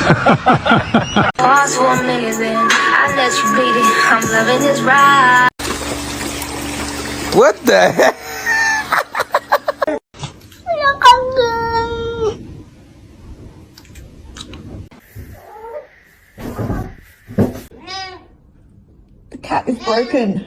Pause for a minute, then I let you beat it. I'm loving this ride. What the heck? The cat is broken.